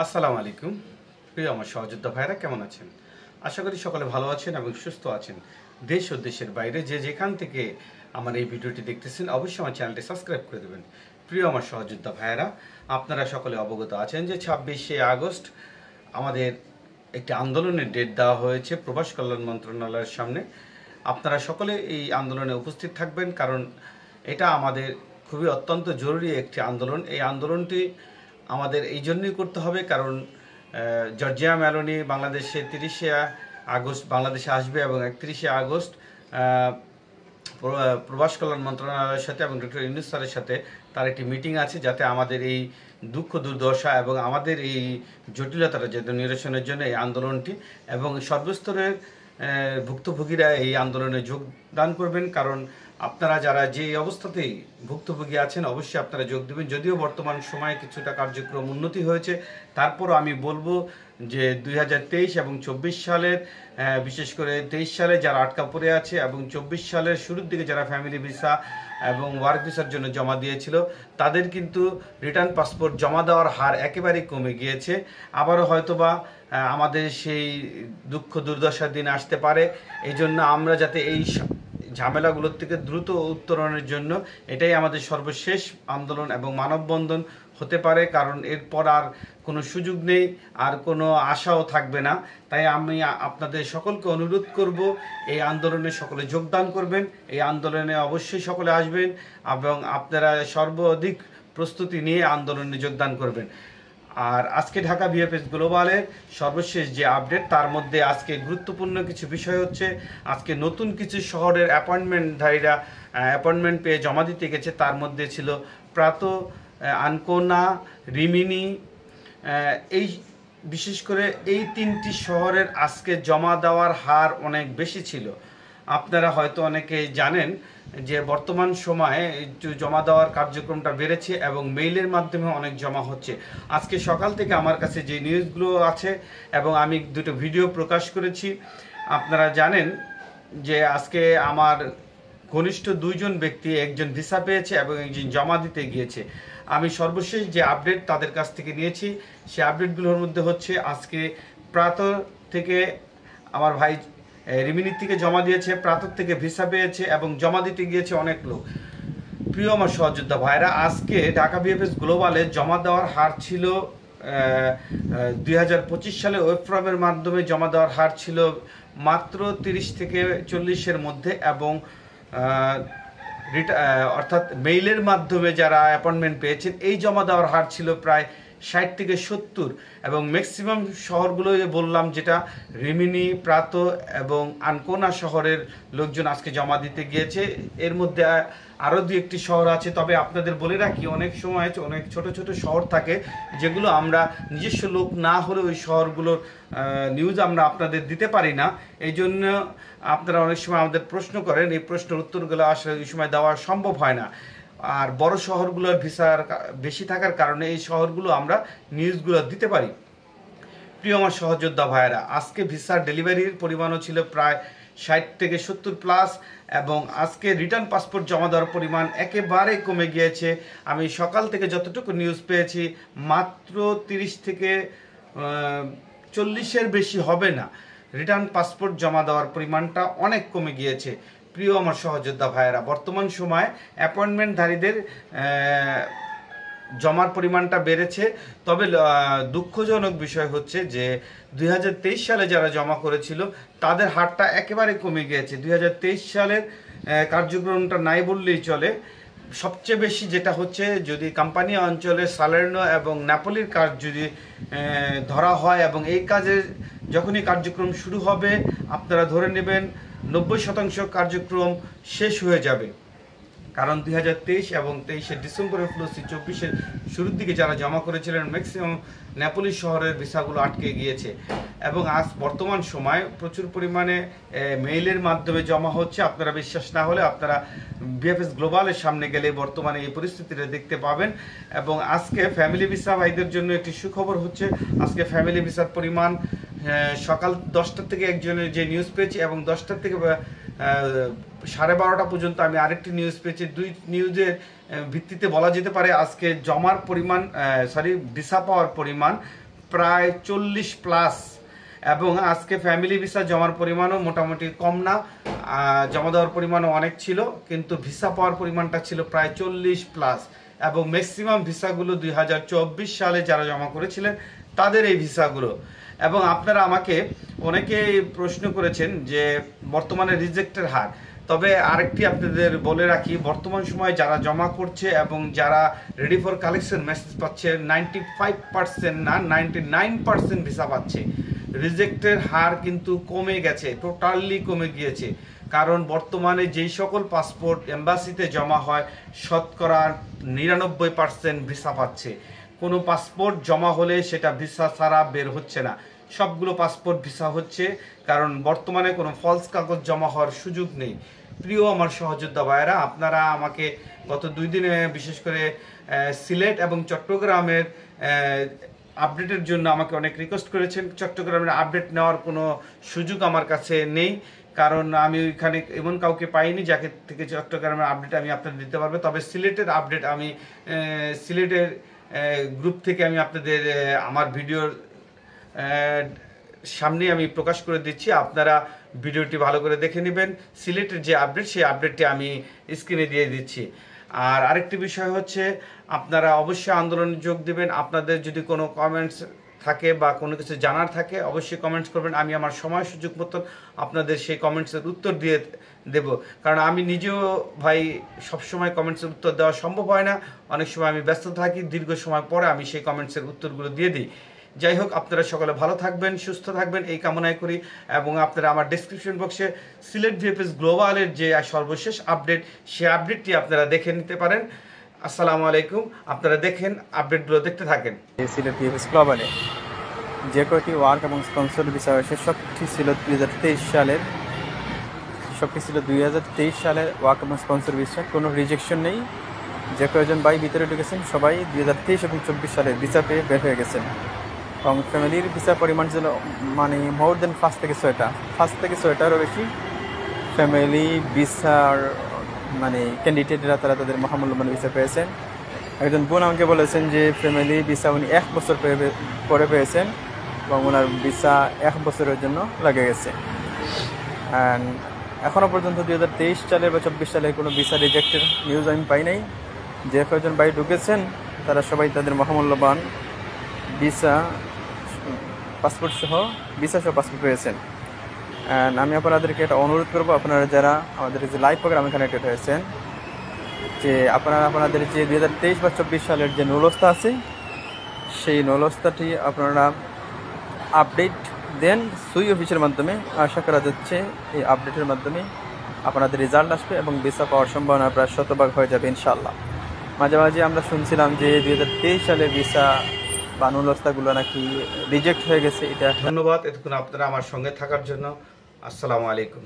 আসসালামু আলাইকুম। প্রিয় আমার সহযোদ্ধা ভাইরা কেমন আছেন? আশা করি সকলে ভালো আছেন এবং সুস্থ আছেন। দেশ ও দেশের বাইরে যে যেখান থেকে আমার এই ভিডিওটি দেখতেছেন অবশ্যই আমার চ্যানেলটি সাবস্ক্রাইব করে দেবেন। প্রিয় আমার সহযোদ্ধা ভাইরা, আপনারা সকলে অবগত আছেন যে 26শে আগস্ট আমাদের একটি আন্দোলনের ডেট দেওয়া হয়েছে প্রবাস কল্যাণ মন্ত্রণালয়ের সামনে। আপনারা সকলে এই আন্দোলনে উপস্থিত থাকবেন, কারণ এটা আমাদের খুবই অত্যন্ত জরুরি একটি আন্দোলন। এই আন্দোলনটি আমাদের এই জন্যই করতে হবে কারণ জর্জিয়া মেলোনি বাংলাদেশে 30শে আগস্ট বাংলাদেশে আসবে এবং 31শে আগস্ট প্রবাস কল্যাণ মন্ত্রণালয়ের সাথে এবং ডক্টর ইউনূস স্যারের সাথে তার একটি মিটিং আছে, যাতে আমাদের এই দুঃখ দুর্দশা এবং আমাদের এই জটিলতাটা যাতে নিরসনের জন্য এই আন্দোলনটি এবং সর্বস্তরের ভুক্তভোগীরা এই আন্দোলনে যোগদান করবেন। কারণ আপনারা যারা যে অবস্থাতেই ভুক্তভোগী আছেন অবশ্যই আপনারা যোগ দেবেন। যদিও বর্তমান সময়ে কিছুটা কার্যক্রম উন্নতি হয়েছে, তারপরও আমি বলবো যে 2023 এবং 24 সালের বিশেষ করে 23 সালে যারা আটকা পড়ে আছে এবং 24 সালের শুরুর দিকে যারা ফ্যামিলি ভিসা এবং ওয়ার্ক ভিসার জন্য জমা দিয়েছিল তাদের কিন্তু রিটার্ন পাসপোর্ট জমা দেওয়ার হার একেবারেই কমে গিয়েছে। আবারও হয়তোবা আমাদের সেই দুঃখ দুর্দশার দিন আসতে পারে। এই জন্য আমরা যাতে এই ঝামেলাগুলোর থেকে দ্রুত উত্তরণের জন্য এটাই আমাদের সর্বশেষ আন্দোলন এবং মানববন্ধন হতে পারে, কারণ এরপর আর কোনো সুযোগ নেই, আর কোনো আশাও থাকবে না। তাই আমি আপনাদের সকলকে অনুরোধ করব এই আন্দোলনে সকলে যোগদান করবেন, এই আন্দোলনে অবশ্যই সকলে আসবেন এবং আপনারা সর্বাধিক প্রস্তুতি নিয়ে আন্দোলনে যোগদান করবেন। আর আজকে ঢাকা বিএফএস গ্লোবালের সর্বশেষ যে আপডেট, তার মধ্যে আজকে গুরুত্বপূর্ণ কিছু বিষয় হচ্ছে আজকে নতুন কিছু শহরের অ্যাপয়েন্টমেন্টধারীরা অ্যাপয়েন্টমেন্ট পেয়ে জমা দিতে গেছে। তার মধ্যে ছিল প্রাত, আনকোনা, রিমিনি। এই বিশেষ করে এই তিনটি শহরের আজকে জমা দেওয়ার হার অনেক বেশি ছিল। আপনারা হয়তো অনেকে জানেন যে বর্তমান সময়ে জমা দেওয়ার কার্যক্রমটা বেড়েছে এবং মেইলের মাধ্যমে অনেক জমা হচ্ছে। আজকে সকাল থেকে আমার কাছে যে নিউজগুলো আছে এবং আমি দুটো ভিডিও প্রকাশ করেছি, আপনারা জানেন যে আজকে আমার ঘনিষ্ঠ দুইজন ব্যক্তি, একজন ভিসা পেয়েছে এবং একজন জমা দিতে গিয়েছে। আমি সর্বশেষ যে আপডেট তাদের কাছ থেকে নিয়েছি সেই আপডেটগুলোর মধ্যে হচ্ছে আজকে প্রাত থেকে আমার ভাই রিমিনির থেকে জমা দিয়েছে, প্রাতঃ থেকে ভিসা পেয়েছে এবং জমা দিতে গিয়েছে অনেক লোক। প্রিয় আমার সহযোদ্ধা ভাইরা, আজকে ঢাকা বিএফএস গ্লোবালে জমা দেওয়ার হার ছিল 2025 সালে ওয়েব ফর্মের মাধ্যমে জমা দেওয়ার হার ছিল মাত্র 30 থেকে 40-এর মধ্যে এবং অর্থাৎ মেইলের মাধ্যমে যারা অ্যাপয়েন্টমেন্ট পেয়েছেন এই জমা দেওয়ার হার ছিল প্রায় 60 থেকে 70 এবং ম্যাক্সিমাম শহরগুলো বললাম, যেটা রিমিনি, প্রাত এবং আনকোনা শহরের লোকজন আজকে জমা দিতে গিয়েছে। এর মধ্যে আরও দু একটি শহর আছে, তবে আপনাদের বলে রাখি অনেক সময় অনেক ছোট ছোট শহর থাকে যেগুলো আমরা নিজস্ব লোক না হলে ওই শহরগুলোর নিউজ আমরা আপনাদের দিতে পারি না। এই জন্য আপনারা অনেক সময় আমাদের প্রশ্ন করেন, এই প্রশ্নের উত্তরগুলো আসলে ওই সময় দেওয়া সম্ভব হয় না। আর বড় শহরগুলোর ভিসার বেশি থাকার কারণে এই শহরগুলো আমরা নিউজগুলো দিতে পারি। প্রিয় আমার সহযোদ্ধা ভাইয়েরা, আজকে ভিসার ডেলিভারির পরিমাণও ছিল প্রায় 60 থেকে 70 প্লাস এবং আজকে রিটার্ন পাসপোর্ট জমা দেওয়ার পরিমাণ একেবারে কমে গিয়েছে। আমি সকাল থেকে যতটুকু নিউজ পেয়েছি মাত্র 30 থেকে 40-এর বেশি হবে না। রিটার্ন পাসপোর্ট জমা দেওয়ার পরিমাণটা অনেক কমে গিয়েছে। প্রিয় আমার সহযোদ্ধা ভাইয়েরা, বর্তমান সময়ে অ্যাপয়েন্টমেন্টধারীদের জমার পরিমাণটা বেড়েছে, তবে দুঃখজনক বিষয় হচ্ছে যে 2023 সালে যারা জমা করেছিল তাদের হারটা একেবারে কমে গিয়েছে। 2023 সালের কার্যক্রমটা নাই বললেই চলে। সবচেয়ে বেশি যেটা হচ্ছে, যদি কোম্পানি অঞ্চলে সালের্নো এবং নেপোলির কাজ যদি ধরা হয় এবং এই কাজের যখনই কার্যক্রম শুরু হবে আপনারা ধরে নেবেন 90% কার্যক্রম শেষ হয়ে যাবে। কারণ 2023 এবং 23 ডিসেম্বরের ফ্লোসি 24-এর শুরুর দিকে যারা জমা করেছিলেন ম্যাক্সিমাম নেপোলি শহরের ভিসাগুলো আটকে গিয়েছে এবং আজ বর্তমান সময় প্রচুর পরিমাণে মেইলের মাধ্যমে জমা হচ্ছে। আপনারা বিশ্বাস না হলে আপনারা বিএফএস গ্লোবালের সামনে গেলে বর্তমানে এই পরিস্থিতিটা দেখতে পাবেন। এবং আজকে ফ্যামিলি ভিসা ভাইদের জন্য একটি সুখবর হচ্ছে, আজকে ফ্যামিলি ভিসার পরিমাণ সকাল 10টা থেকে একজনের যে নিউজ পেয়েছি এবং 10টা থেকে 12:30 পর্যন্ত আমি আরেকটি নিউজ পেয়েছি। দুই নিউজের ভিত্তিতে বলা যেতে পারে আজকে জমার পরিমাণ ভিসা পাওয়ার পরিমাণ প্রায় 40+, এবং আজকে ফ্যামিলি ভিসা জমার পরিমাণও মোটামুটি কম না, জমা দেওয়ার পরিমাণও অনেক ছিল, কিন্তু ভিসা পাওয়ার পরিমাণটা ছিল প্রায় 40+, এবং ম্যাক্সিমাম ভিসাগুলো 2024 সালে যারা জমা করেছিলেন তাদের এই ভিসাগুলো। এবং আপনারা আমাকে অনেকে প্রশ্ন করেছেন যে বর্তমানে রিজেক্টের হার। তবে আরেকটি আপনাদের বলে রাখি, বর্তমান সময়ে যারা জমা করছে এবং যারা রেডি ফর কালেকশন মেসেজ পাচ্ছে 95% না 99% ভিসা পাচ্ছে। রিজেক্টের হার কিন্তু কমে গেছে, টোটালি কমে গিয়েছে। কারণ বর্তমানে যেই সকল পাসপোর্ট এম্বাসিতে জমা হয় শতকরা 99% ভিসা পাচ্ছে। কোনো পাসপোর্ট জমা হলে সেটা ভিসা ছাড়া বের হচ্ছে না, সবগুলো পাসপোর্ট ভিসা হচ্ছে, কারণ বর্তমানে কোনো ফলস কাগজ জমা হওয়ার সুযোগ নেই। প্রিয় আমার সহযোদ্ধা ভাইয়েরা, আপনারা আমাকে গত 2 দিনে বিশেষ করে সিলেট এবং চট্টগ্রামের আপডেটের জন্য আমাকে অনেক রিকোয়েস্ট করেছেন। চট্টগ্রামের আপডেট নেওয়ার কোনো সুযোগ আমার কাছে নেই, কারণ আমি ওইখানে এমন কাউকে পাইনি যাকে থেকে চট্টগ্রামের আপডেট আমি আপনাদের দিতে পারবো। তবে সিলেটের আপডেট আমি সিলেটের গ্রুপ থেকে আমি আপনাদের আমার ভিডিওর সামনে আমি প্রকাশ করে দিচ্ছি, আপনারা ভিডিওটি ভালো করে দেখে নেবেন। সিলেটের যে আপডেট সেই আপডেটটি আমি স্ক্রিনে দিয়ে দিচ্ছি। আর আরেকটি বিষয় হচ্ছে, আপনারা অবশ্যই আন্দোলনে যোগ দেবেন। আপনাদের যদি কোনো কমেন্টস থাকে বা কোনো কিছু জানার থাকে অবশ্যই কমেন্টস করবেন, আমি আমার সময় সুযোগ মতো আপনাদের সেই কমেন্টসের উত্তর দিয়ে দেব। কারণ আমি নিজেও ভাই সবসময় কমেন্টসের উত্তর দেওয়া সম্ভব হয় না, অনেক সময় আমি ব্যস্ত থাকি, দীর্ঘ সময় পরে আমি সেই কমেন্টসের উত্তরগুলো দিয়ে দিই। যাই হোক, আপনারা সকলে ভালো থাকবেন, সুস্থ থাকবেন এই কামনাই করি। এবং আপনারা আমার ডেসক্রিপশন বক্সে সিলেট ভিএফএস গ্লোবালের যে সর্বশেষ আপডেট সেই আপডেটটি আপনারা দেখে নিতে পারেন। আসসালামু আলাইকুম, আপনারা দেখেন, আপডেটগুলো দেখতে থাকেন। সিলেট ভিএফএস গ্লোবালে যে কয়টি ওয়ার্ক এবং স্পন্সর ভিসা হয়েছে সবটি ছিল 2023 সালের, ছিল 2023 সালের ওয়ার্ক এবং স্পন্সর ভিসা। কোনো রিজেকশন নেই। যে কয়েকজন ভাই ভিতরে ঢুকেছেন সবাই 2023 এবং 24 সালের ভিসা পেয়ে বের হয়ে গেছেন। এবং ফ্যামিলির ভিসা পরিমাণ ছিল মানে মোর দেন 5 থেকে 6টা, 5 থেকে 6টারও বেশি ফ্যামিলি ভিসার মানে ক্যান্ডিডেটরা তারা তাদের মহামূল্যবান ভিসা পেয়েছেন। একজন বোন আমাকে বলেছেন যে ফ্যামিলি ভিসা উনি 1 বছর পরে পেয়েছেন এবং ওনার ভিসা 1 বছরের জন্য লাগে গেছে। অ্যান্ড এখনও পর্যন্ত 2023 সালের বা 24 সালের কোনো ভিসা রিজেক্টের নিউজ আমি পাই নাই। যে কয়েকজন ভাই ঢুকেছেন তারা সবাই তাদের মহামূল্যবান ভিসা পাসপোর্ট সহ পাসপোর্ট পেয়েছেন। অ্যান্ড আমি আপনাদেরকে এটা অনুরোধ করবো, আপনারা যারা আমাদের যে লাইভ প্রোগ্রামে কানেক্টেড হয়েছেন, যে আপনারা আপনাদের যে 2023 বা 24 সালের যে নলস্তা আছে সেই নলস্তাটি আপনারা আপডেট দেন সুই অফিসের মাধ্যমে। আশা করা যাচ্ছে এই আপডেটের মাধ্যমে আপনাদের রেজাল্ট আসবে এবং ভিসা পাওয়ার সম্ভাবনা প্রায় 100% হয়ে যাবে ইনশাআল্লাহ। মাঝে মাঝে আমরা শুনছিলাম যে 2023 সালের ভিসা বা নলস্তাগুলো নাকি রিজেক্ট হয়ে গেছে। এটা ধন্যবাদ এতক্ষণ আপনারা আমার সঙ্গে থাকার জন্য। আসসালামু আলাইকুম।